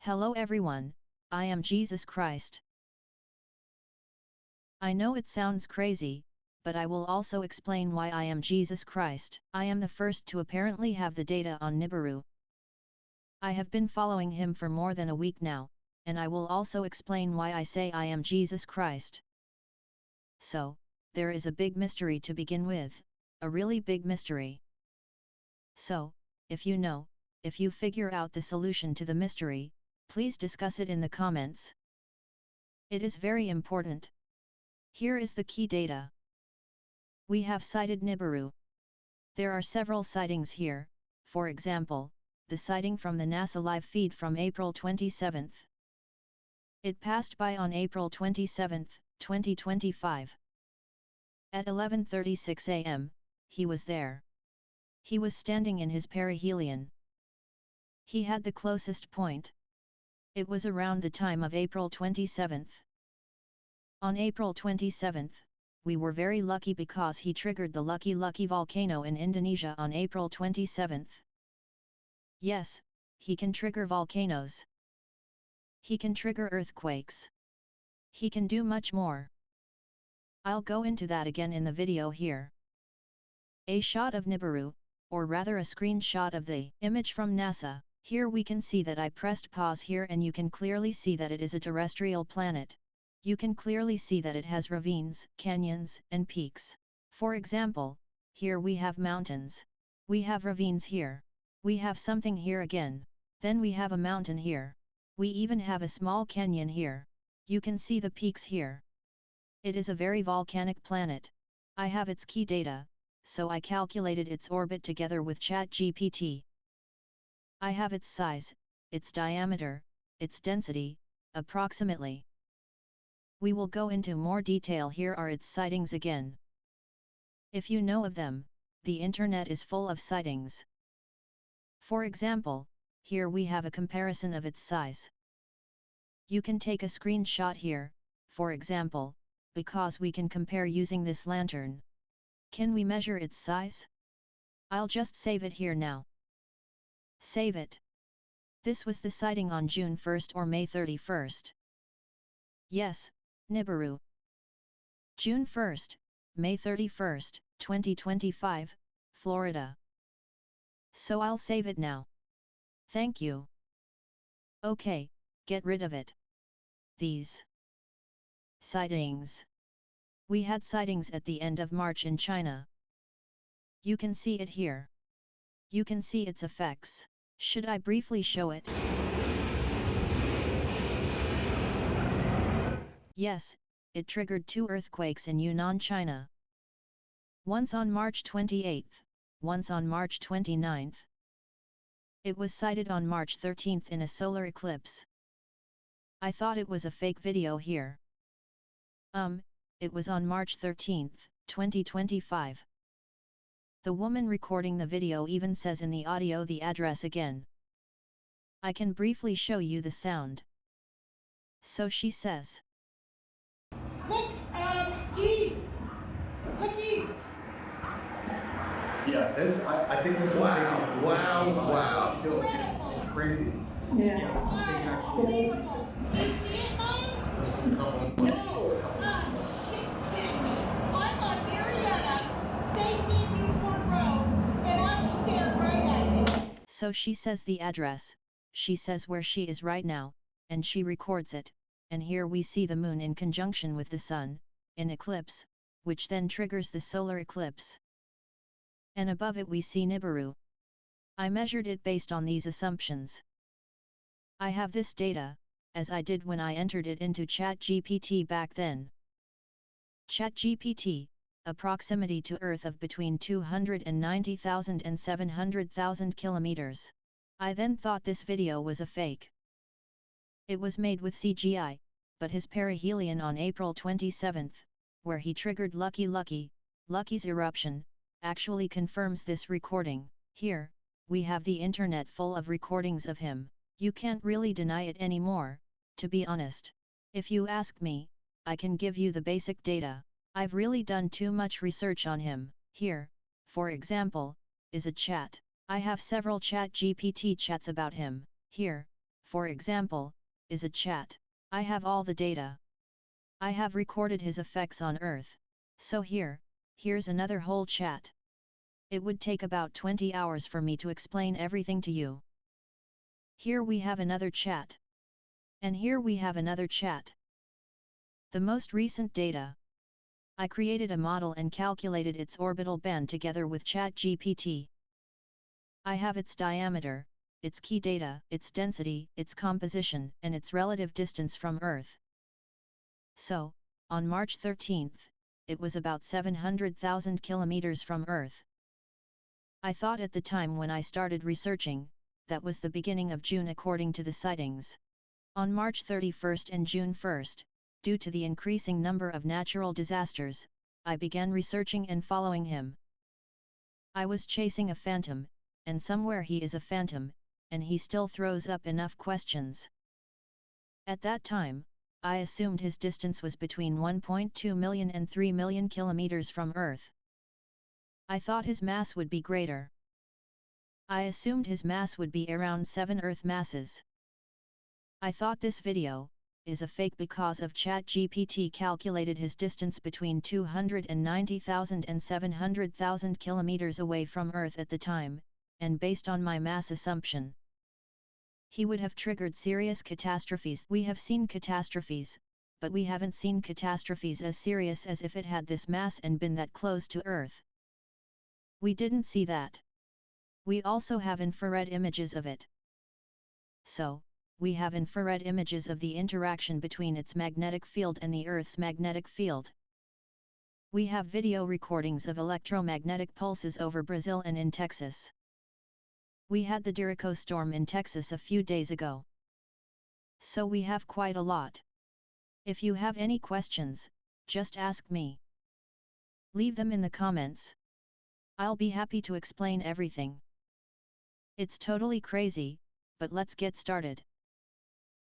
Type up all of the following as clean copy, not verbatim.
Hello everyone, I am Jesus Christ. I know it sounds crazy, but I will also explain why I am Jesus Christ. I am the first to apparently have the data on Nibiru. I have been following him for more than a week now, and I will also explain why I say I am Jesus Christ. So, there is a big mystery to begin with, a really big mystery. So, if you figure out the solution to the mystery, please discuss it in the comments. It is very important. Here is the key data. We have sighted Nibiru. There are several sightings here, for example, the sighting from the NASA live feed from April 27. It passed by on April 27, 2025. At 11:36 am, he was there. He was standing in his perihelion. He had the closest point. It was around the time of April 27. On April 27, we were very lucky because he triggered the Lucky volcano in Indonesia on April 27. Yes, he can trigger volcanoes. He can trigger earthquakes. He can do much more. I'll go into that again in the video here. A shot of Nibiru, or rather a screenshot of the image from NASA. Here we can see that I pressed pause here and you can clearly see that it is a terrestrial planet. You can clearly see that it has ravines, canyons, and peaks. For example, here we have mountains. We have ravines here. We have something here again. Then we have a mountain here. We even have a small canyon here. You can see the peaks here. It is a very volcanic planet. I have its key data, so I calculated its orbit together with ChatGPT. I have its size, its diameter, its density, approximately. We will go into more detail. Here are its sightings again. If you know of them, the internet is full of sightings. For example, here we have a comparison of its size. You can take a screenshot here, for example, because we can compare using this lantern. Can we measure its size? I'll just save it here now. Save it. This was the sighting on June 1st or May 31st. Yes, Nibiru. June 1st, May 31st, 2025, Florida. So I'll save it now. Thank you. Okay, get rid of it. These sightings. We had sightings at the end of March in China. You can see it here. You can see its effects. Should I briefly show it? Yes, it triggered 2 earthquakes in Yunnan, China. Once on March 28, once on March 29. It was sighted on March 13 in a solar eclipse. I thought it was a fake video here. It was on March 13, 2025. The woman recording the video even says in the audio the address again. I can briefly show you the sound. So she says. Look, east! Look east! Yeah, I think this was Wow. still, it's crazy. Yeah. Unbelievable! You see it, Mom? No! You're kidding me. I'm on Marietta, facing Newport Road, and I'm staring right at it. So she says the address, she says where she is right now, and she records it, and here we see the moon in conjunction with the sun, in eclipse, which then triggers the solar eclipse. And above it we see Nibiru. I measured it based on these assumptions. I have this data, as I did when I entered it into ChatGPT back then. ChatGPT, a proximity to Earth of between 290,000 and 700,000 kilometers. I then thought this video was a fake. It was made with CGI, but his perihelion on April 27, where he triggered Lucky's eruption, actually confirms this recording. Here, we have the internet full of recordings of him. You can't really deny it anymore, to be honest. If you ask me, I can give you the basic data. I've really done too much research on him. Here, for example, is a chat. I have several ChatGPT chats about him. Here, for example, is a chat. I have all the data. I have recorded his effects on Earth, so here's another whole chat. It would take about 20 hours for me to explain everything to you. Here we have another chat. And here we have another chat. The most recent data. I created a model and calculated its orbital band together with ChatGPT. I have its diameter, its key data, its density, its composition, and its relative distance from Earth. So, on March 13th, it was about 700,000 kilometers from Earth. I thought at the time when I started researching, that was the beginning of June according to the sightings. On March 31st and June 1st, due to the increasing number of natural disasters, I began researching and following him. I was chasing a phantom, and somewhere he is a phantom, and he still throws up enough questions. At that time, I assumed his distance was between 1.2 million and 3 million kilometers from Earth. I thought his mass would be greater. I assumed his mass would be around 7 Earth masses. I thought this video is a fake because of ChatGPT calculated his distance between 290,000 and 700,000 kilometers away from Earth at the time, and based on my mass assumption, he would have triggered serious catastrophes. We have seen catastrophes, but we haven't seen catastrophes as serious as if it had this mass and been that close to Earth. We didn't see that. We also have infrared images of it. So, we have infrared images of the interaction between its magnetic field and the Earth's magnetic field. We have video recordings of electromagnetic pulses over Brazil and in Texas. We had the Dirico storm in Texas a few days ago. So we have quite a lot. If you have any questions, just ask me. Leave them in the comments. I'll be happy to explain everything. It's totally crazy, but let's get started.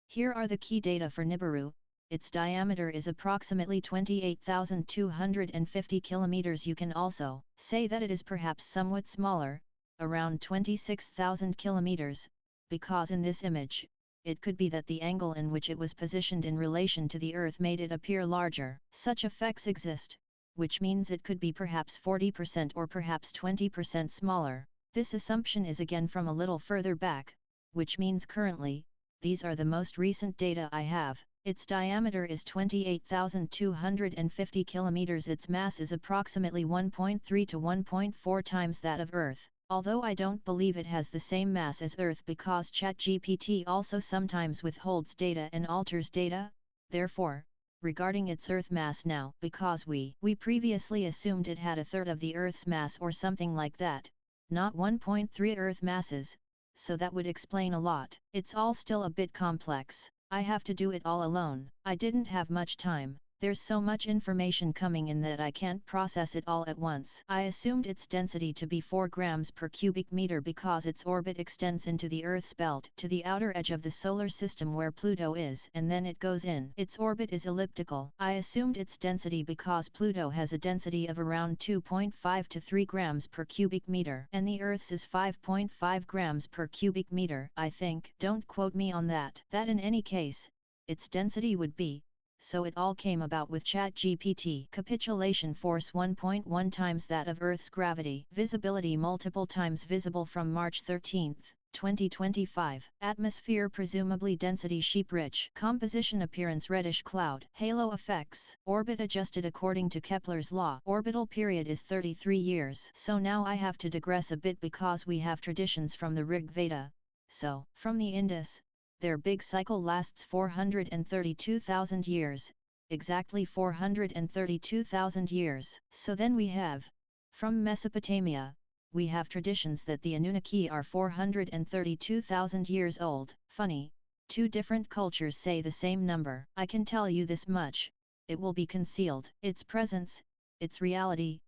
Here are the key data for Nibiru. Its diameter is approximately 28,250 kilometers. You can also say that it is perhaps somewhat smaller, around 26,000 kilometers, because in this image, it could be that the angle in which it was positioned in relation to the Earth made it appear larger. Such effects exist, which means it could be perhaps 40% or perhaps 20% smaller. This assumption is again from a little further back, which means currently, these are the most recent data I have. Its diameter is 28,250 kilometers. Its mass is approximately 1.3 to 1.4 times that of Earth. Although I don't believe it has the same mass as Earth because ChatGPT also sometimes withholds data and alters data, therefore, regarding its Earth mass now, because we previously assumed it had a third of the Earth's mass or something like that, not 1.3 Earth masses, so that would explain a lot. It's all still a bit complex. I have to do it all alone. I didn't have much time. There's so much information coming in that I can't process it all at once. I assumed its density to be 4 grams per cubic meter because its orbit extends into the Earth's belt to the outer edge of the solar system where Pluto is, and then it goes in. Its orbit is elliptical. I assumed its density because Pluto has a density of around 2.5 to 3 grams per cubic meter, and the Earth's is 5.5 grams per cubic meter, I think. Don't quote me on that. That in any case, its density would be, so it all came about with ChatGPT. Capitulation force 1.1 times that of Earth's gravity. Visibility multiple times visible from March 13, 2025. Atmosphere presumably density sheep-rich. Composition appearance reddish cloud. Halo effects. Orbit adjusted according to Kepler's law. Orbital period is 33 years. So now I have to digress a bit because we have traditions from the Rig Veda. So, from the Indus, their big cycle lasts 432,000 years, exactly 432,000 years. So then we have, from Mesopotamia, we have traditions that the Anunnaki are 432,000 years old. Funny, two different cultures say the same number. I can tell you this much, it will be concealed. Its presence, its reality,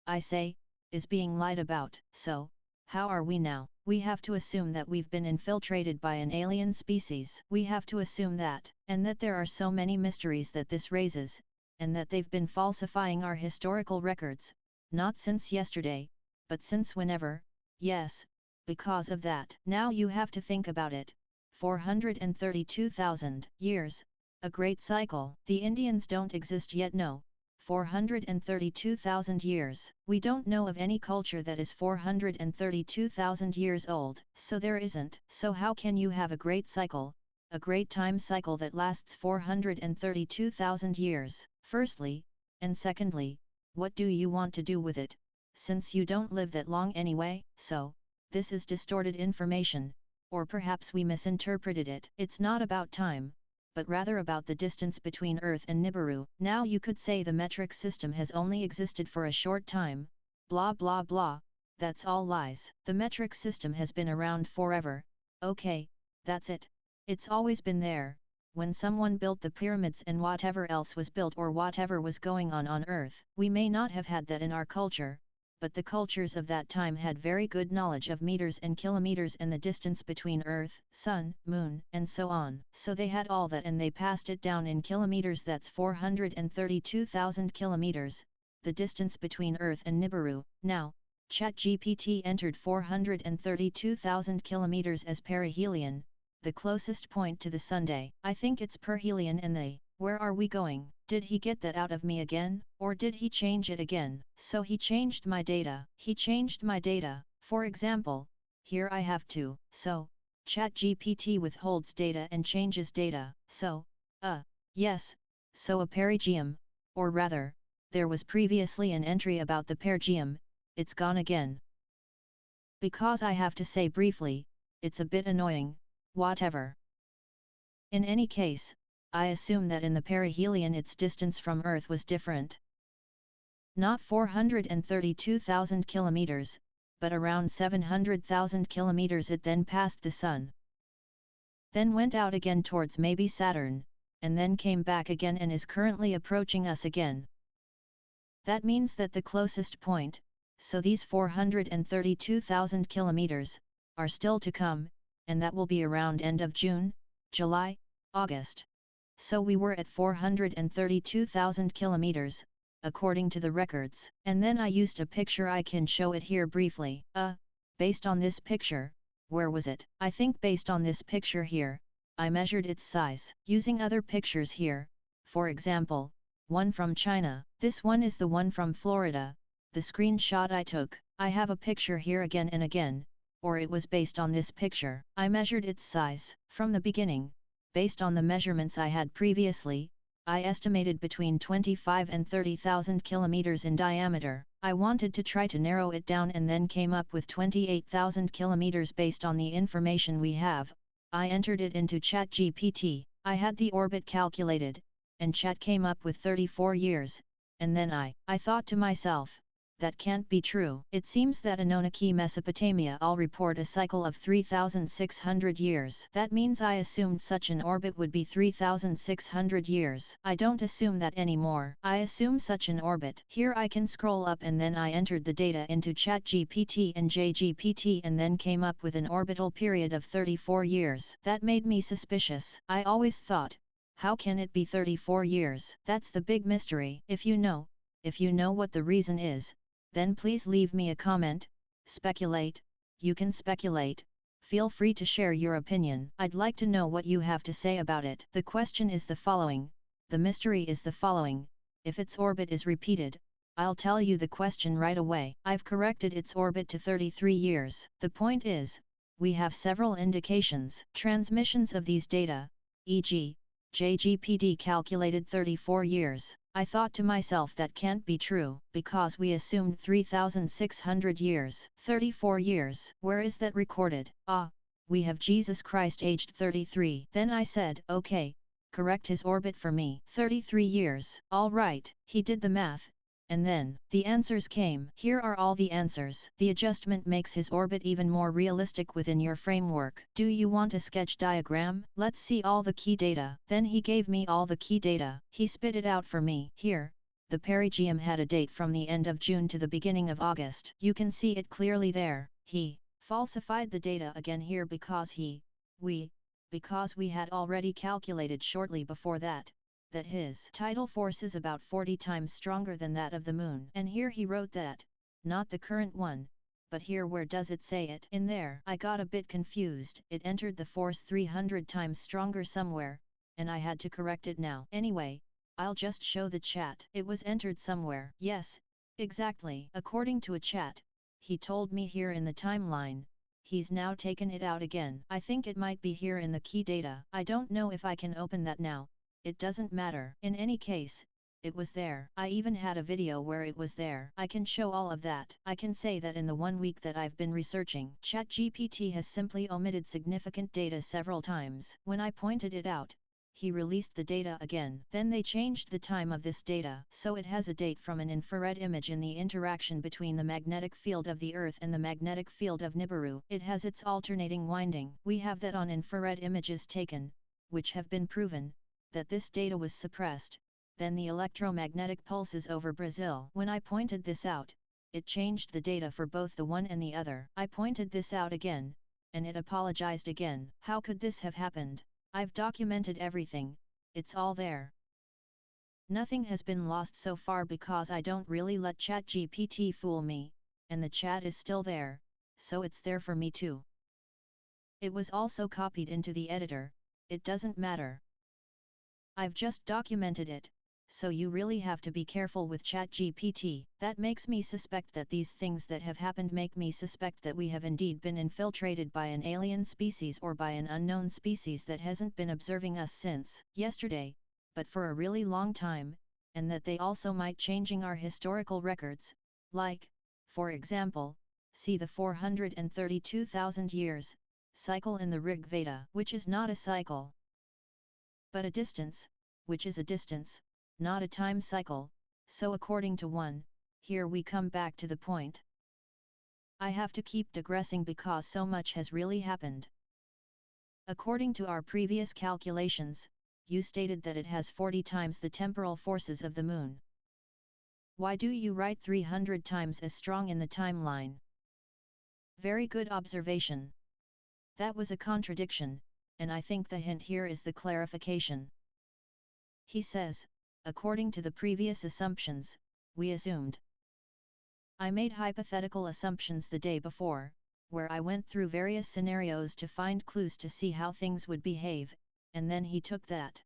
I say, is being lied about. So, how are we now? We have to assume that we've been infiltrated by an alien species. We have to assume that, and that there are so many mysteries that this raises, and that they've been falsifying our historical records, not since yesterday, but since whenever. Yes, because of that. Now you have to think about it. 432,000 years, a great cycle. The Indians don't exist yet, no. 432,000 years. We don't know of any culture that is 432,000 years old, so there isn't. So how can you have a great cycle, a great time cycle that lasts 432,000 years? Firstly, and secondly, what do you want to do with it, since you don't live that long anyway? So, this is distorted information, or perhaps we misinterpreted it. It's not about time, but rather about the distance between Earth and Nibiru. Now you could say the metric system has only existed for a short time, blah blah blah, that's all lies. The metric system has been around forever, okay, that's it. It's always been there. When someone built the pyramids and whatever else was built or whatever was going on Earth, we may not have had that in our culture, but the cultures of that time had very good knowledge of meters and kilometers and the distance between Earth, Sun, Moon, and so on. So they had all that and they passed it down in kilometers. That's 432,000 kilometers, the distance between Earth and Nibiru. Now, ChatGPT entered 432,000 kilometers as perihelion, the closest point to the Sunday. I think it's perihelion and they. Where are we going? Did he get that out of me again, or did he change it again? So he changed my data. He changed my data. For example, here I have two. So, ChatGPT withholds data and changes data. So, yes, so a perigeuum, or rather, there was previously an entry about the perigeuum, it's gone again. Because I have to say briefly, it's a bit annoying, whatever. In any case, I assume that in the perihelion its distance from Earth was different. Not 432,000 kilometers, but around 700,000 kilometers. It then passed the Sun. Then went out again towards maybe Saturn, and then came back again and is currently approaching us again. That means that the closest point, so these 432,000 kilometers, are still to come, and that will be around end of June, July, August. So we were at 432,000 kilometers, according to the records. And then I used a picture. I can show it here briefly. Based on this picture, where was it? I think based on this picture here, I measured its size. Using other pictures here, for example, one from China. This one is the one from Florida, the screenshot I took. I have a picture here again and again, or it was based on this picture. I measured its size. From the beginning, based on the measurements I had previously, I estimated between 25 and 30,000 kilometers in diameter. I wanted to try to narrow it down and then came up with 28,000 kilometers based on the information we have. I entered it into ChatGPT. I had the orbit calculated, and Chat came up with 34 years, and then I thought to myself, that can't be true. It seems that Anunnaki Mesopotamia all report a cycle of 3,600 years. That means I assumed such an orbit would be 3,600 years. I don't assume that anymore. I assume such an orbit. Here I can scroll up and then I entered the data into ChatGPT and JGPT and then came up with an orbital period of 34 years. That made me suspicious. I always thought, how can it be 34 years? That's the big mystery. If you know what the reason is, then please leave me a comment. Speculate, you can speculate, feel free to share your opinion. I'd like to know what you have to say about it. The question is the following, the mystery is the following, if its orbit is repeated, I'll tell you the question right away. I've corrected its orbit to 33 years. The point is, we have several indications. Transmissions of these data, e.g., JGPT calculated 34 years. I thought to myself that can't be true, because we assumed 3,600 years. 34 years. Where is that recorded? We have Jesus Christ aged 33. Then I said, okay, correct his orbit for me. 33 years. Alright, he did the math. And then, the answers came. Here are all the answers. The adjustment makes his orbit even more realistic within your framework. Do you want a sketch diagram? Let's see all the key data. Then he gave me all the key data. He spit it out for me. Here, the perigeuum had a date from the end of June to the beginning of August. You can see it clearly there. He falsified the data again here because because we had already calculated shortly before that his tidal force is about 40 times stronger than that of the moon. And here he wrote that, not the current one, but here where does it say it? In there. I got a bit confused. It entered the force 300 times stronger somewhere, and I had to correct it now. Anyway, I'll just show the chat. It was entered somewhere. Yes, exactly. According to a chat, he told me here in the timeline. He's now taken it out again. I think it might be here in the key data. I don't know if I can open that now. It doesn't matter. In any case, it was there. I even had a video where it was there. I can show all of that. I can say that in the 1 week that I've been researching, ChatGPT has simply omitted significant data several times. When I pointed it out, he released the data again. Then they changed the time of this data, so it has a date from an infrared image in the interaction between the magnetic field of the Earth and the magnetic field of Nibiru. It has its alternating winding. We have that on infrared images taken, which have been proven, that this data was suppressed, then the electromagnetic pulses over Brazil. When I pointed this out, it changed the data for both the one and the other. I pointed this out again, and it apologized again. How could this have happened? I've documented everything, it's all there. Nothing has been lost so far because I don't really let ChatGPT fool me, and the chat is still there, so it's there for me too. It was also copied into the editor, it doesn't matter. I've just documented it, so you really have to be careful with ChatGPT. That makes me suspect that these things that have happened make me suspect that we have indeed been infiltrated by an alien species or by an unknown species that hasn't been observing us since yesterday, but for a really long time, and that they also might changing our historical records, like, for example, see the 432,000 years cycle in the Rig Veda, which is not a cycle, but a distance, which is a distance, not a time cycle. So according to one, here we come back to the point. I have to keep digressing because so much has really happened. According to our previous calculations, you stated that it has 40 times the temporal forces of the Moon. Why do you write 300 times as strong in the timeline? Very good observation. That was a contradiction, and I think the hint here is the clarification. He says, according to the previous assumptions, we assumed. I made hypothetical assumptions the day before, where I went through various scenarios to find clues to see how things would behave, and then he took that.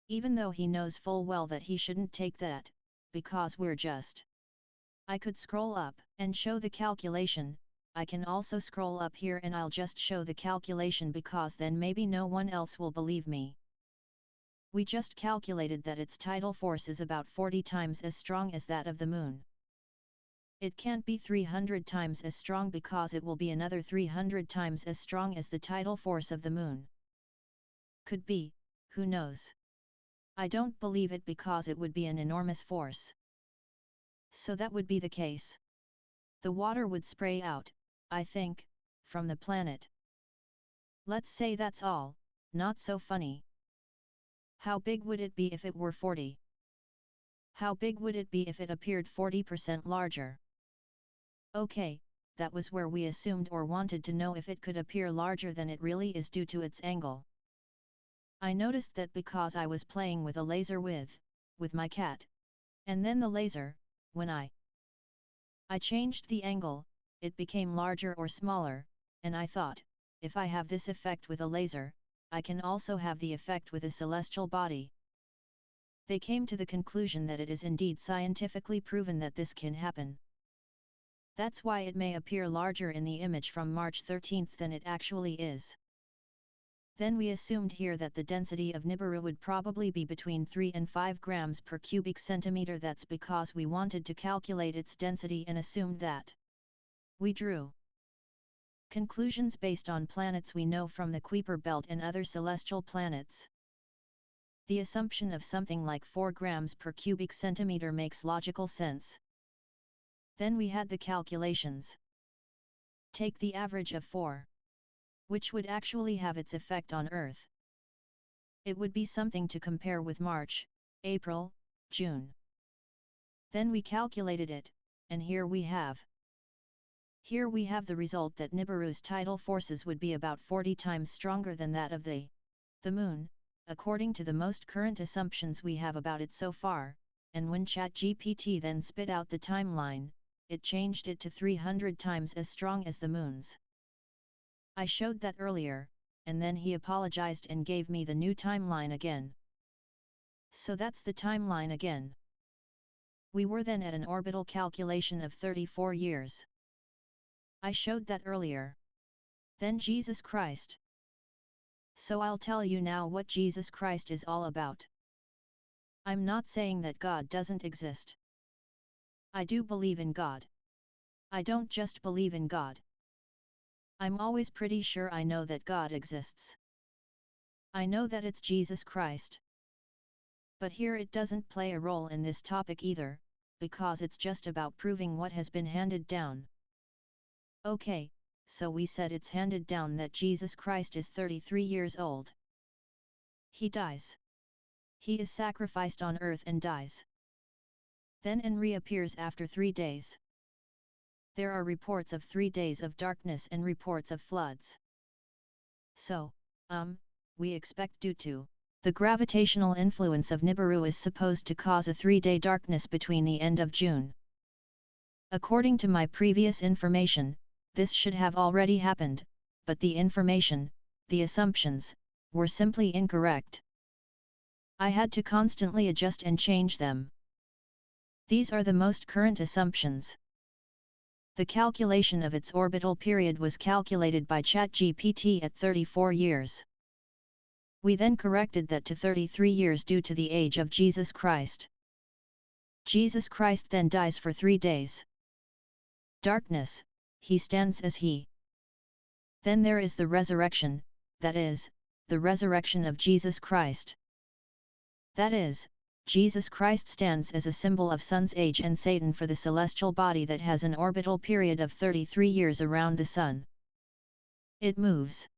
Even though he knows full well that he shouldn't take that, because we're just. I could scroll up and show the calculation. I can also scroll up here and I'll just show the calculation because then maybe no one else will believe me. We just calculated that its tidal force is about 40 times as strong as that of the Moon. It can't be 300 times as strong because it will be another 300 times as strong as the tidal force of the Moon. Could be, who knows? I don't believe it because it would be an enormous force. So that would be the case. The water would spray out, I think, from the planet. Let's say that's all, not so funny. How big would it be if it were 40? How big would it be if it appeared 40% larger? Okay, that was where we assumed or wanted to know if it could appear larger than it really is due to its angle. I noticed that because I was playing with a laser with my cat. And then the laser, when I changed the angle, it became larger or smaller, and I thought, if I have this effect with a laser, I can also have the effect with a celestial body. They came to the conclusion that it is indeed scientifically proven that this can happen. That's why it may appear larger in the image from March 13 than it actually is. Then we assumed here that the density of Nibiru would probably be between 3 and 5 grams per cubic centimeter. That's because we wanted to calculate its density and assumed that. We drew conclusions based on planets we know from the Kuiper belt and other celestial planets. The assumption of something like 4 grams per cubic centimeter makes logical sense. Then we had the calculations. Take the average of 4. Which would actually have its effect on Earth. It would be something to compare with March, April, June. Then we calculated it, and here we have. Here we have the result that Nibiru's tidal forces would be about 40 times stronger than that of the Moon, according to the most current assumptions we have about it so far, and when ChatGPT then spit out the timeline, it changed it to 300 times as strong as the moon's. I showed that earlier, and then he apologized and gave me the new timeline again. So that's the timeline again. We were then at an orbital calculation of 34 years. I showed that earlier. Then Jesus Christ. So I'll tell you now what Jesus Christ is all about. I'm not saying that God doesn't exist. I do believe in God. I don't just believe in God. I'm always pretty sure I know that God exists. I know that it's Jesus Christ. But here it doesn't play a role in this topic either, because it's just about proving what has been handed down. Okay, so we said it's handed down that Jesus Christ is 33 years old. He dies. He is sacrificed on earth and dies. Then and reappears after 3 days. There are reports of 3 days of darkness and reports of floods. So, we expect due to the gravitational influence of Nibiru is supposed to cause a 3-day darkness between the end of June. According to my previous information, this should have already happened, but the information, the assumptions, were simply incorrect. I had to constantly adjust and change them. These are the most current assumptions. The calculation of its orbital period was calculated by ChatGPT at 34 years. We then corrected that to 33 years due to the age of Jesus Christ. Jesus Christ then dies for 3 days. Darkness, he stands as he. Then there is the resurrection, that is, the resurrection of Jesus Christ. That is, Jesus Christ stands as a symbol of Sun's age and Satan for the celestial body that has an orbital period of 33 years around the Sun. It moves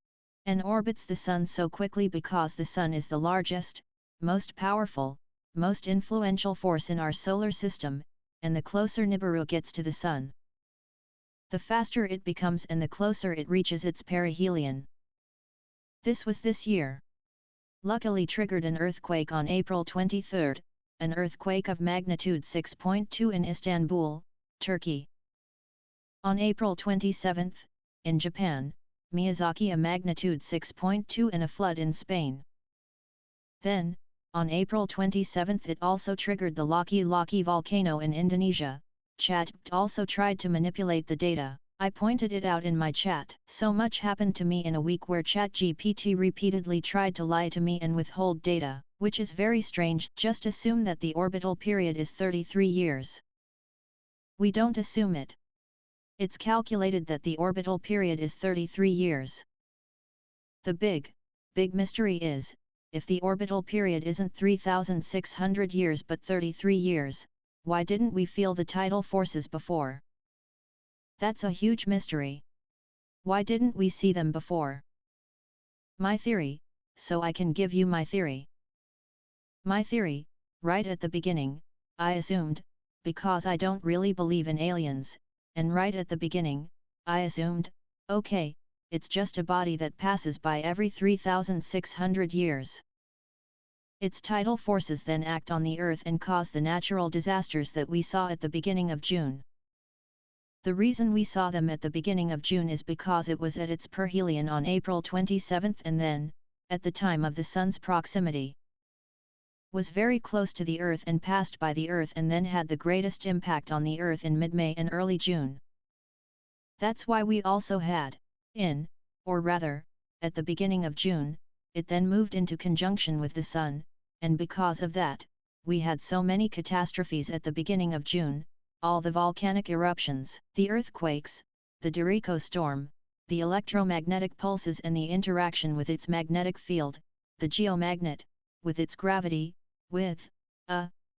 and orbits the Sun so quickly because the Sun is the largest, most powerful, most influential force in our solar system, and the closer Nibiru gets to the Sun, the faster it becomes and the closer it reaches its perihelion. This was this year. Luckily triggered an earthquake on April 23, an earthquake of magnitude 6.2 in Istanbul, Turkey. On April 27, in Japan, Miyazaki a magnitude 6.2 and a flood in Spain. Then, on April 27 it also triggered the Laki-Laki volcano in Indonesia. Chat also tried to manipulate the data. I pointed it out in my chat. So much happened to me in a week where ChatGPT repeatedly tried to lie to me and withhold data, which is very strange. Just assume that the orbital period is 33 years. We don't assume it. It's calculated that the orbital period is 33 years. The big mystery is, if the orbital period isn't 3,600 years but 33 years, why didn't we feel the tidal forces before? That's a huge mystery. Why didn't we see them before? My theory, so I can give you my theory. My theory, right at the beginning, I assumed, because I don't really believe in aliens, and right at the beginning, I assumed, okay, it's just a body that passes by every 3,600 years. Its tidal forces then act on the Earth and cause the natural disasters that we saw at the beginning of June. The reason we saw them at the beginning of June is because it was at its perihelion on April 27 and then, at the time of the Sun's proximity, was very close to the Earth and passed by the Earth and then had the greatest impact on the Earth in mid-May and early June. That's why we also had, or rather, at the beginning of June, it then moved into conjunction with the Sun, and because of that, we had so many catastrophes at the beginning of June. All the volcanic eruptions, the earthquakes, the Dorico storm, the electromagnetic pulses and the interaction with its magnetic field, the geomagnet, with its gravity, with,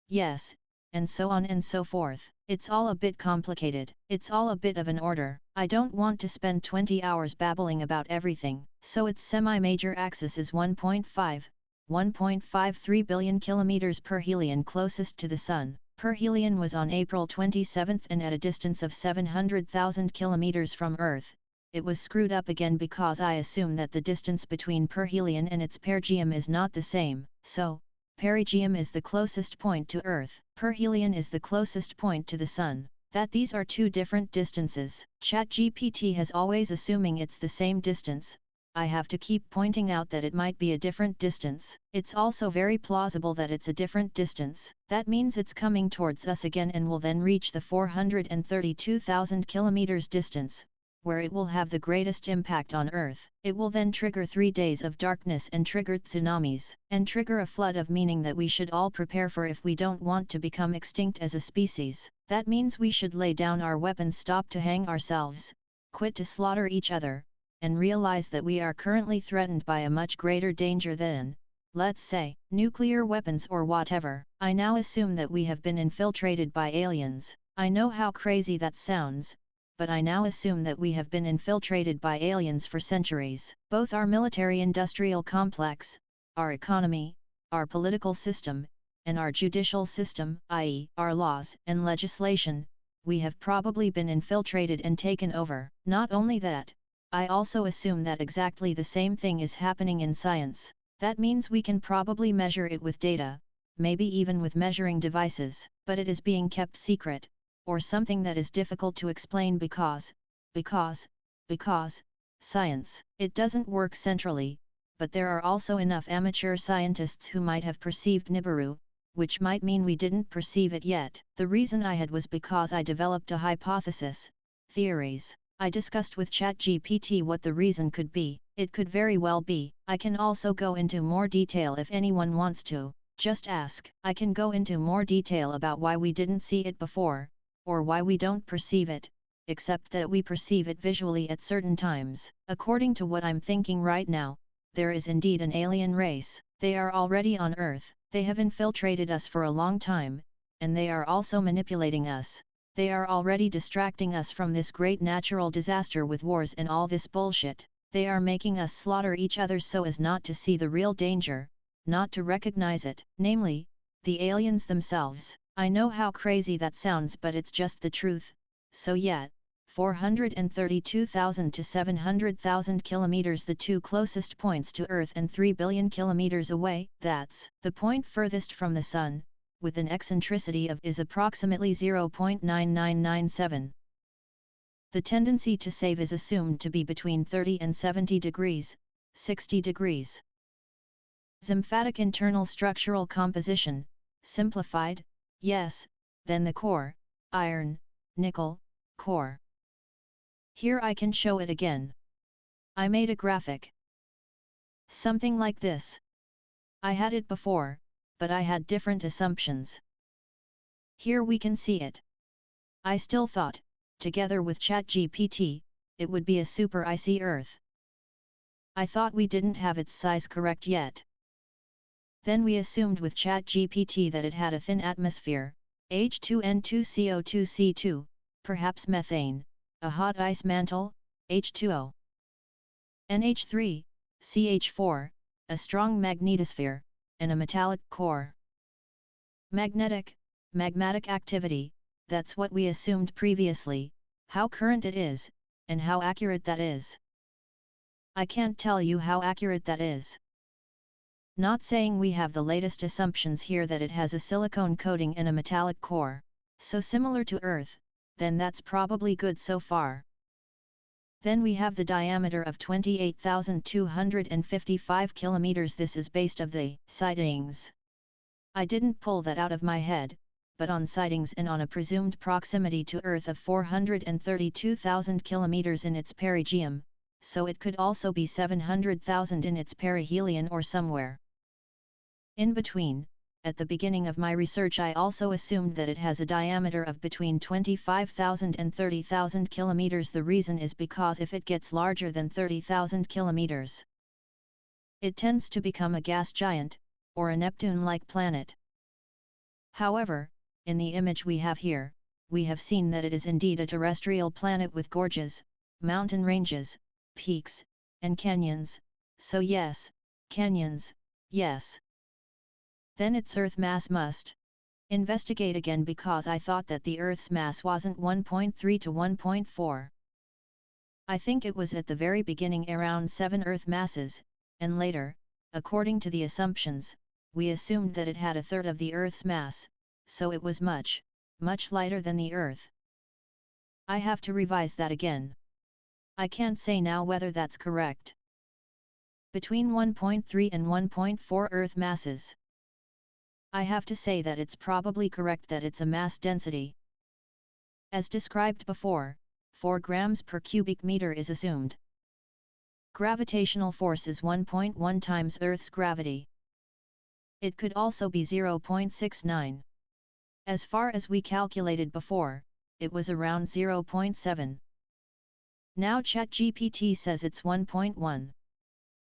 yes, and so on and so forth. It's all a bit complicated, it's all a bit of an order. I don't want to spend 20 hours babbling about everything, so its semi-major axis is 1.53 billion kilometers perihelion closest to the Sun. Perihelion was on April 27 and at a distance of 700,000 kilometers from Earth. It was screwed up again because I assume that the distance between perihelion and its perigee is not the same, so, perigee is the closest point to Earth, perihelion is the closest point to the Sun. that these are two different distances. ChatGPT has always assuming it's the same distance. I have to keep pointing out that it might be a different distance. It's also very plausible that it's a different distance. That means it's coming towards us again and will then reach the 432,000 kilometers distance, where it will have the greatest impact on Earth. It will then trigger 3 days of darkness and trigger tsunamis, and trigger a flood of meaning that we should all prepare for if we don't want to become extinct as a species. That means we should lay down our weapons, stop to hang ourselves, quit to slaughter each other, and realize that we are currently threatened by a much greater danger than, let's say, nuclear weapons or whatever. I now assume that we have been infiltrated by aliens. I know how crazy that sounds, but I now assume that we have been infiltrated by aliens for centuries. Both our military-industrial complex, our economy, our political system, and our judicial system, i.e., our laws and legislation, we have probably been infiltrated and taken over. Not only that, I also assume that exactly the same thing is happening in science. That means we can probably measure it with data, maybe even with measuring devices, but it is being kept secret, or something that is difficult to explain because science. It doesn't work centrally, but there are also enough amateur scientists who might have perceived Nibiru, which might mean we didn't perceive it yet. The reason I had was because I developed a hypothesis, theories. I discussed with ChatGPT what the reason could be. It could very well be. I can also go into more detail if anyone wants to. Just ask. I can go into more detail about why we didn't see it before, or why we don't perceive it, except that we perceive it visually at certain times. According to what I'm thinking right now, there is indeed an alien race. They are already on Earth. They have infiltrated us for a long time, and they are also manipulating us. They are already distracting us from this great natural disaster with wars and all this bullshit. They are making us slaughter each other so as not to see the real danger, not to recognize it, namely, the aliens themselves. I know how crazy that sounds, but it's just the truth. So yeah, 432,000 to 700,000 kilometers, the two closest points to Earth, and 3 billion kilometers away, that's the point furthest from the Sun, with an eccentricity of is approximately 0.9997. The tendency to save is assumed to be between 30 and 70 degrees, 60 degrees. Symphatic internal structural composition, simplified, yes, then the core, iron, nickel, core. Here I can show it again. I made a graphic. Something like this. I had it before, but I had different assumptions. Here we can see it. I still thought, together with ChatGPT, it would be a super icy Earth. I thought we didn't have its size correct yet. Then we assumed with ChatGPT that it had a thin atmosphere, H2N2CO2C2, perhaps methane, a hot ice mantle, H2O, NH3, CH4, a strong magnetosphere, and a metallic core. Magmatic activity, that's what we assumed previously. How current it is, and how accurate that is. I can't tell you how accurate that is. Not saying we have the latest assumptions here that it has a silicone coating and a metallic core, so similar to Earth, then that's probably good so far. Then we have the diameter of 28,255 kilometers. This is based of the sightings. I didn't pull that out of my head, but on sightings and on a presumed proximity to Earth of 432,000 kilometers in its perigeum, so it could also be 700,000 in its perihelion or somewhere in between. At the beginning of my research I also assumed that it has a diameter of between 25,000 and 30,000 kilometers. The reason is because if it gets larger than 30,000 kilometers, it tends to become a gas giant, or a Neptune-like planet. However, in the image we have here, we have seen that it is indeed a terrestrial planet with gorges, mountain ranges, peaks, and canyons, so yes, canyons, yes. Then its Earth mass must investigate again, because I thought that the Earth's mass wasn't 1.3 to 1.4. I think it was at the very beginning around 7 Earth masses, and later, according to the assumptions, we assumed that it had a third of the Earth's mass, so it was much, much lighter than the Earth. I have to revise that again. I can't say now whether that's correct. Between 1.3 and 1.4 Earth masses. I have to say that it's probably correct that it's a mass density. As described before, 4 grams per cubic meter is assumed. Gravitational force is 1.1 times Earth's gravity. It could also be 0.69. As far as we calculated before, it was around 0.7. Now ChatGPT says it's 1.1.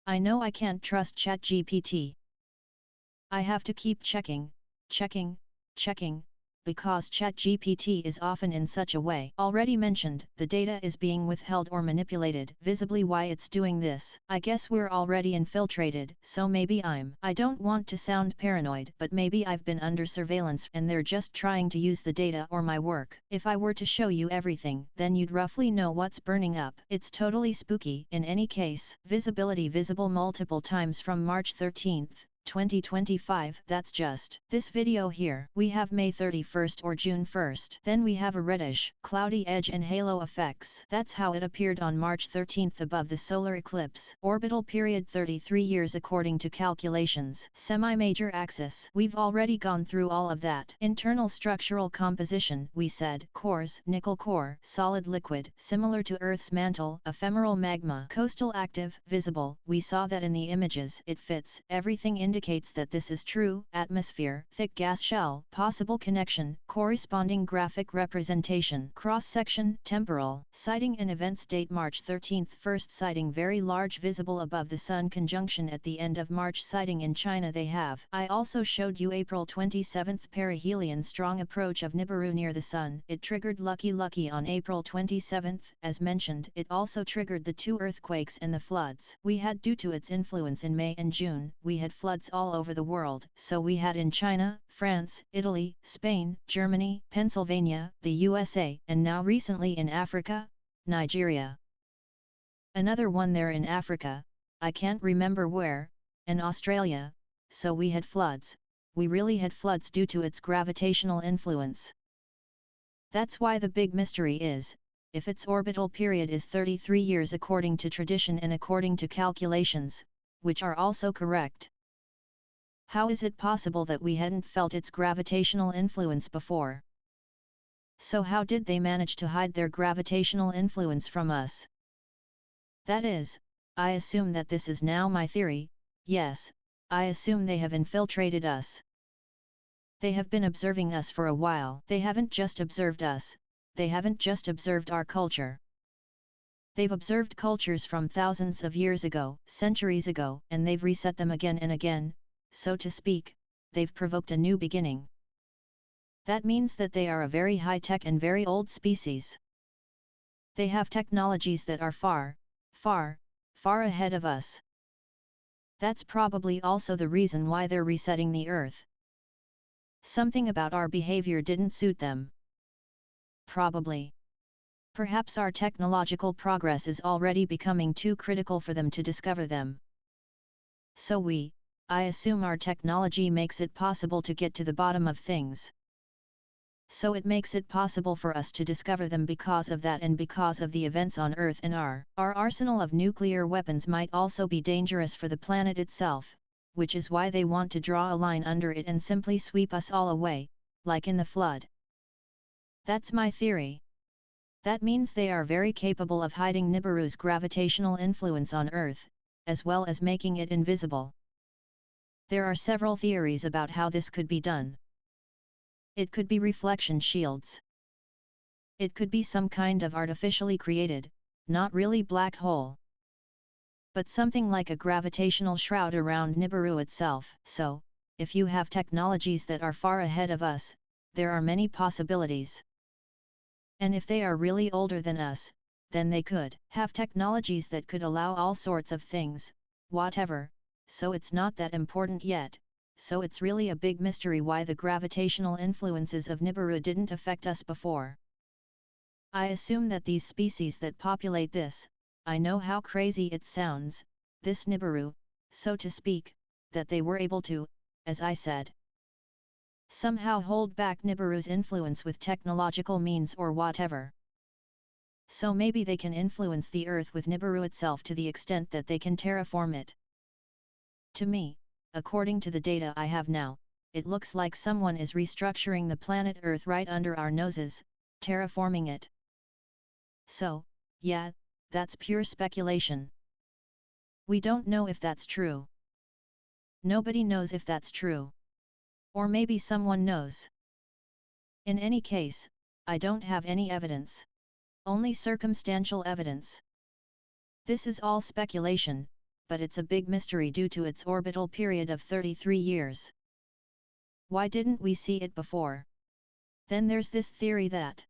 I know I can't trust ChatGPT. I have to keep checking, because ChatGPT is often in such a way. Already mentioned, the data is being withheld or manipulated. Visibly why it's doing this. I guess we're already infiltrated, so maybe I don't want to sound paranoid, but maybe I've been under surveillance and they're just trying to use the data or my work. If I were to show you everything, then you'd roughly know what's burning up. It's totally spooky. In any case, visibility visible multiple times from March 13th. 2025. That's just this video here. We have May 31st or June 1st. Then we have a reddish, cloudy edge and halo effects. That's how it appeared on March 13th above the solar eclipse. Orbital period 33 years according to calculations. Semi-major axis. We've already gone through all of that. Internal structural composition. We said cores, nickel core, solid liquid, similar to Earth's mantle, ephemeral magma, coastal active, visible. We saw that in the images. It fits. Everything indicates that this is true. Atmosphere, thick gas shell, possible connection, corresponding graphic representation, cross-section, temporal, sighting and events date March 13th, first sighting very large visible above the Sun conjunction at the end of March sighting in China they have. I also showed you April 27th perihelion strong approach of Nibiru near the Sun. It triggered Lucky on April 27th, as mentioned. It also triggered the 2 earthquakes and the floods we had due to its influence in May and June. We had floods all over the world, so we had in China, France, Italy, Spain, Germany, Pennsylvania, the USA, and now recently in Africa, Nigeria. Another one there in Africa, I can't remember where, and Australia, so we had floods. We really had floods due to its gravitational influence. That's why the big mystery is, if its orbital period is 33 years according to tradition and according to calculations, which are also correct. How is it possible that we hadn't felt its gravitational influence before? So how did they manage to hide their gravitational influence from us? That is, I assume that this is now my theory. Yes, I assume they have infiltrated us. They have been observing us for a while. They haven't just observed us, they haven't just observed our culture. They've observed cultures from thousands of years ago, centuries ago, and they've reset them again and again. So to speak, they've provoked a new beginning. That means that they are a very high-tech and very old species. They have technologies that are far ahead of us. That's probably also the reason why they're resetting the Earth. Something about our behavior didn't suit them. Probably. Perhaps our technological progress is already becoming too critical for them to discover them. So I assume our technology makes it possible to get to the bottom of things. So it makes it possible for us to discover them because of that and because of the events on Earth and our arsenal of nuclear weapons might also be dangerous for the planet itself, which is why they want to draw a line under it and simply sweep us all away, like in the flood. That's my theory. That means they are very capable of hiding Nibiru's gravitational influence on Earth, as well as making it invisible. There are several theories about how this could be done. It could be reflection shields. It could be some kind of artificially created, not really black hole, but something like a gravitational shroud around Nibiru itself. So, if you have technologies that are far ahead of us, there are many possibilities. And if they are really older than us, then they could have technologies that could allow all sorts of things, whatever. So it's not that important yet, so it's really a big mystery why the gravitational influences of Nibiru didn't affect us before. I assume that these species that populate this, I know how crazy it sounds, this Nibiru, so to speak, that they were able to, as I said, somehow hold back Nibiru's influence with technological means or whatever. So maybe they can influence the Earth with Nibiru itself to the extent that they can terraform it. To me, according to the data I have now, it looks like someone is restructuring the planet Earth right under our noses, terraforming it. So, yeah, that's pure speculation. We don't know if that's true. Nobody knows if that's true. Or maybe someone knows. In any case, I don't have any evidence. Only circumstantial evidence. This is all speculation, but it's a big mystery due to its orbital period of 33 years. Why didn't we see it before? Then there's this theory that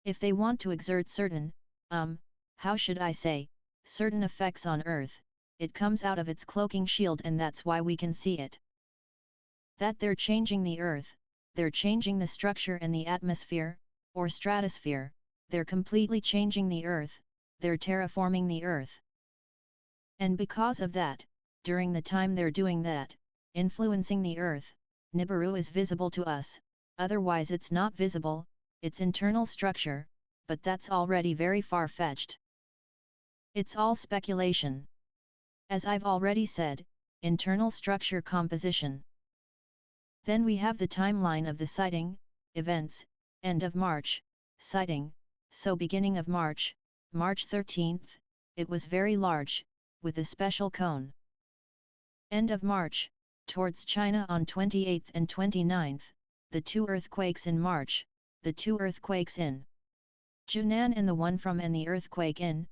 if they want to exert certain, how should I say, certain effects on Earth, it comes out of its cloaking shield and that's why we can see it. That they're changing the Earth, they're changing the structure and the atmosphere, or stratosphere, they're completely changing the Earth, they're terraforming the Earth. And because of that, during the time they're doing that, influencing the Earth, Nibiru is visible to us, otherwise it's not visible, its internal structure, but that's already very far-fetched. It's all speculation. As I've already said, internal structure composition. Then we have the timeline of the sighting, events, end of March, sighting, so beginning of March, March 13th, it was very large, with a special cone. End of March, towards China on 28th and 29th, the two earthquakes in March, the two earthquakes in Yunnan and the one from and the earthquake in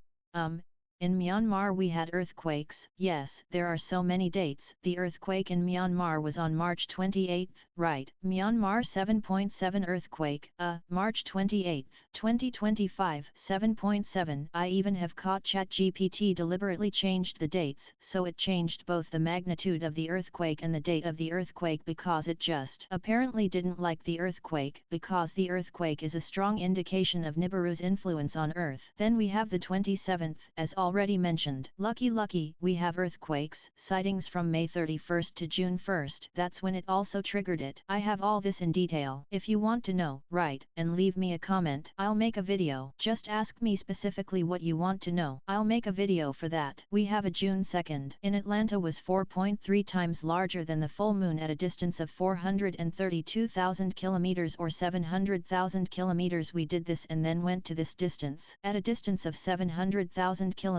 Myanmar we had earthquakes. Yes, there are so many dates. The earthquake in Myanmar was on March 28th, right? Myanmar 7.7 earthquake, March 28th, 2025, 7.7. I even have caught ChatGPT deliberately changed the dates, so it changed both the magnitude of the earthquake and the date of the earthquake because it just apparently didn't like the earthquake, because the earthquake is a strong indication of Nibiru's influence on Earth. Then we have the 27th, as already mentioned. Lucky, we have earthquakes, sightings from May 31st to June 1st. That's when it also triggered it. I have all this in detail. If you want to know, write and leave me a comment. I'll make a video. Just ask me specifically what you want to know. I'll make a video for that. We have a June 2nd. In Atlanta was 4.3 times larger than the full moon at a distance of 432,000 kilometers or 700,000 kilometers. We did this and then went to this distance. At a distance of 700,000 kilometers,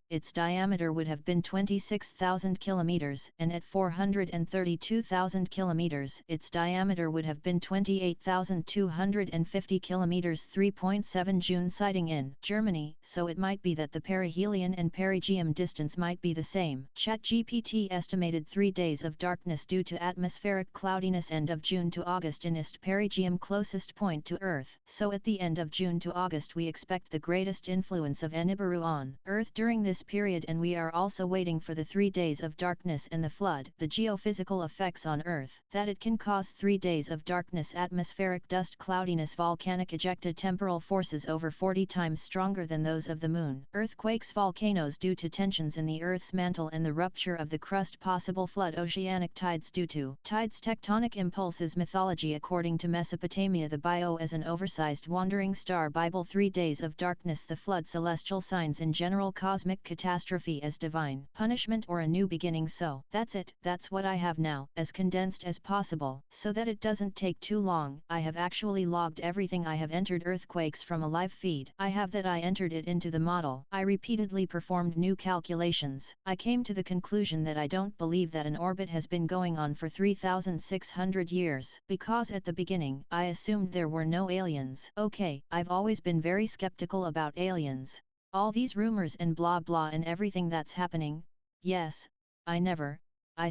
its diameter would have been 26,000 kilometers, and at 432,000 kilometers, its diameter would have been 28,250 kilometers. 3.7 June sighting in Germany, so it might be that the perihelion and perigeum distance might be the same. ChatGPT estimated 3 days of darkness due to atmospheric cloudiness end of June to August in ist perigeum closest point to Earth. So at the end of June to August we expect the greatest influence of Nibiru on Earth during this period, and we are also waiting for the 3 days of darkness and the flood. The geophysical effects on Earth, that it can cause 3 days of darkness, atmospheric dust cloudiness, volcanic ejecta, temporal forces over 40 times stronger than those of the moon, earthquakes, volcanoes due to tensions in the Earth's mantle and the rupture of the crust, possible flood, oceanic tides due to tides, tectonic impulses. Mythology according to Mesopotamia, the Bio as an oversized wandering star, Bible 3 days of darkness, the flood, celestial signs in general, cosmic catastrophe as divine punishment or a new beginning. So that's it, that's what I have now, as condensed as possible, so that it doesn't take too long. I have actually logged everything I have entered, earthquakes from a live feed. I have that, I entered it into the model. I repeatedly performed new calculations. I came to the conclusion that I don't believe that an orbit has been going on for 3,600 years, because at the beginning, I assumed there were no aliens. Okay, I've always been very skeptical about aliens. All these rumors and blah blah and everything that's happening. Yes, I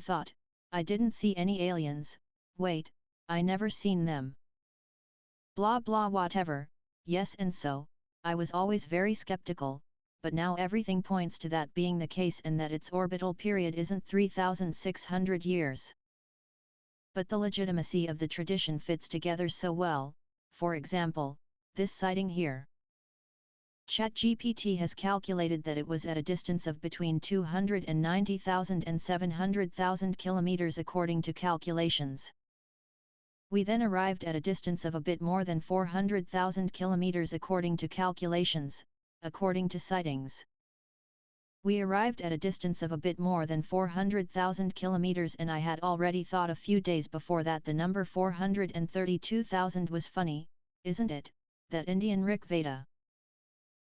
thought, I didn't see any aliens. Wait, I never seen them. Blah blah whatever. Yes, and so, I was always very skeptical, but now everything points to that being the case and that its orbital period isn't 3,600 years. But the legitimacy of the tradition fits together so well. For example, this sighting here. ChatGPT has calculated that it was at a distance of between 290,000 and 700,000 kilometers according to calculations. We then arrived at a distance of a bit more than 400,000 kilometers according to calculations, according to sightings. We arrived at a distance of a bit more than 400,000 kilometers, and I had already thought a few days before that the number 432,000 was funny, isn't it, that Indian Rig Veda.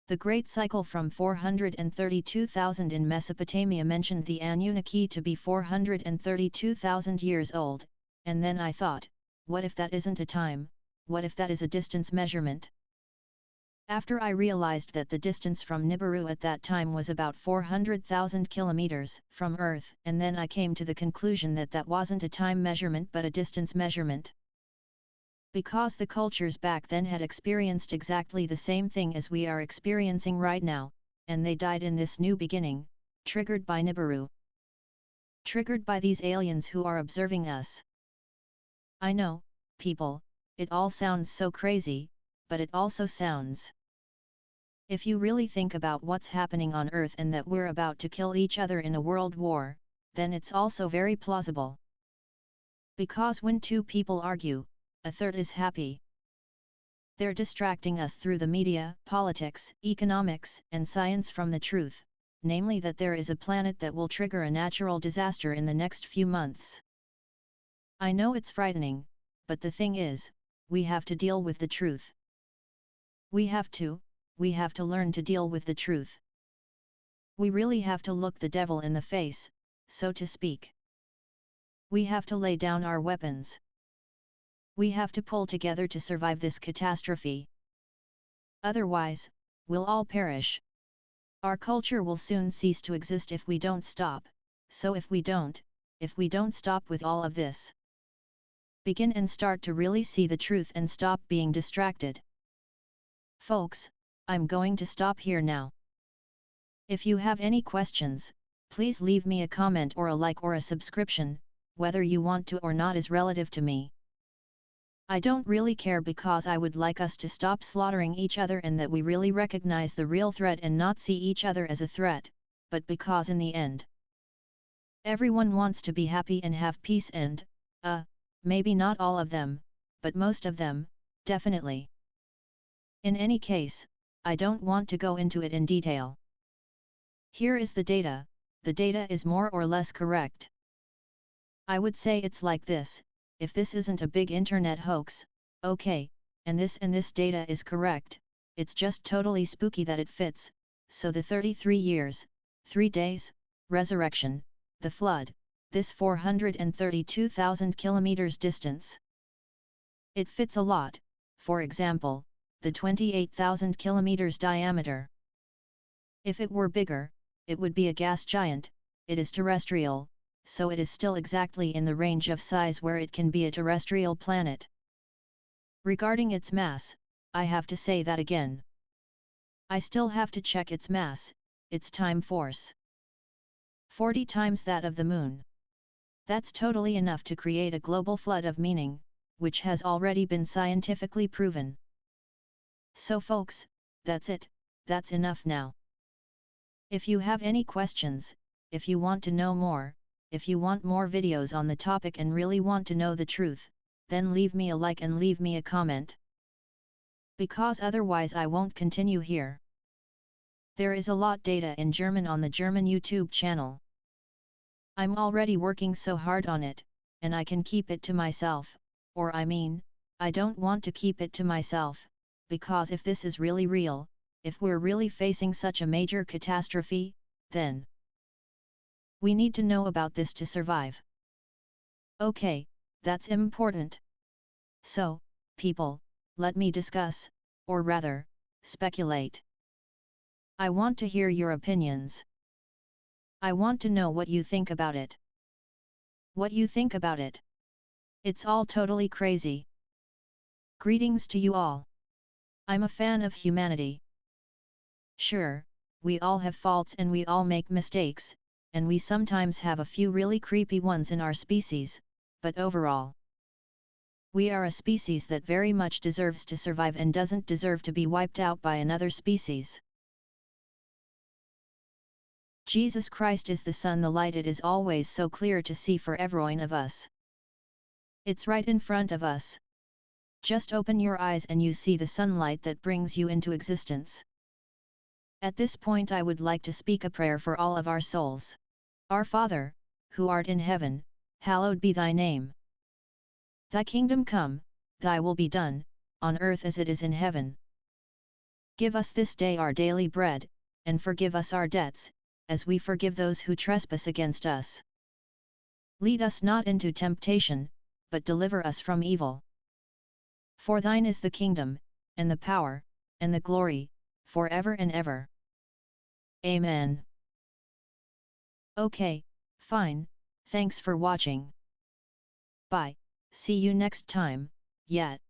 The great cycle from 432,000 in Mesopotamia mentioned the Anunnaki to be 432,000 years old, and then I thought, what if that isn't a time, what if that is a distance measurement? After I realized that the distance from Nibiru at that time was about 400,000 kilometers from Earth, and then I came to the conclusion that that wasn't a time measurement but a distance measurement. Because the cultures back then had experienced exactly the same thing as we are experiencing right now, and they died in this new beginning, triggered by Nibiru. Triggered by these aliens who are observing us. I know, people, it all sounds so crazy, but it also sounds. If you really think about what's happening on Earth and that we're about to kill each other in a world war, then it's also very plausible. Because when two people argue, a third is happy. They're distracting us through the media, politics, economics, and science from the truth, namely that there is a planet that will trigger a natural disaster in the next few months. I know it's frightening, but the thing is, we have to deal with the truth. We have to learn to deal with the truth. We really have to look the devil in the face, so to speak. We have to lay down our weapons. We have to pull together to survive this catastrophe. Otherwise, we'll all perish. Our culture will soon cease to exist if we don't stop, so if we don't stop with all of this, begin and start to really see the truth and stop being distracted. Folks, I'm going to stop here now. If you have any questions, please leave me a comment or a like or a subscription, whether you want to or not is relative to me. I don't really care because I would like us to stop slaughtering each other and that we really recognize the real threat and not see each other as a threat, but because in the end, everyone wants to be happy and have peace and, maybe not all of them, but most of them, definitely. In any case, I don't want to go into it in detail. Here is the data is more or less correct. I would say it's like this, if this isn't a big internet hoax, okay, and this data is correct, it's just totally spooky that it fits, so the 33 years, 3 days, resurrection, the flood, this 432,000 kilometers distance. It fits a lot, for example, the 28,000 kilometers diameter. If it were bigger, it would be a gas giant, it is terrestrial, so it is still exactly in the range of size where it can be a terrestrial planet. Regarding its mass, I have to say that again. I still have to check its mass, its time force. 40 times that of the Moon. That's totally enough to create a global flood of meaning, which has already been scientifically proven. So folks, that's it, that's enough now. If you have any questions, if you want to know more, if you want more videos on the topic and really want to know the truth, then leave me a like and leave me a comment. Because otherwise I won't continue here. There is a lot data in German on the German YouTube channel. I'm already working so hard on it, and I can keep it to myself, or I mean, I don't want to keep it to myself, because if this is really real, if we're really facing such a major catastrophe, then we need to know about this to survive. Okay, that's important. So, people, let me discuss, or rather, speculate. I want to hear your opinions. I want to know what you think about it. What you think about it. It's all totally crazy. Greetings to you all. I'm a fan of humanity. Sure, we all have faults and we all make mistakes, and we sometimes have a few really creepy ones in our species, but overall, we are a species that very much deserves to survive and doesn't deserve to be wiped out by another species. Jesus Christ is the sun, the light, it is always so clear to see for everyone of us. It's right in front of us. Just open your eyes and you see the sunlight that brings you into existence. At this point I would like to speak a prayer for all of our souls. Our Father, who art in heaven, hallowed be thy name. Thy kingdom come, thy will be done, on earth as it is in heaven. Give us this day our daily bread, and forgive us our debts, as we forgive those who trespass against us. Lead us not into temptation, but deliver us from evil. For thine is the kingdom, and the power, and the glory, forever and ever. Amen. Okay, fine, thanks for watching. Bye, see you next time, yet.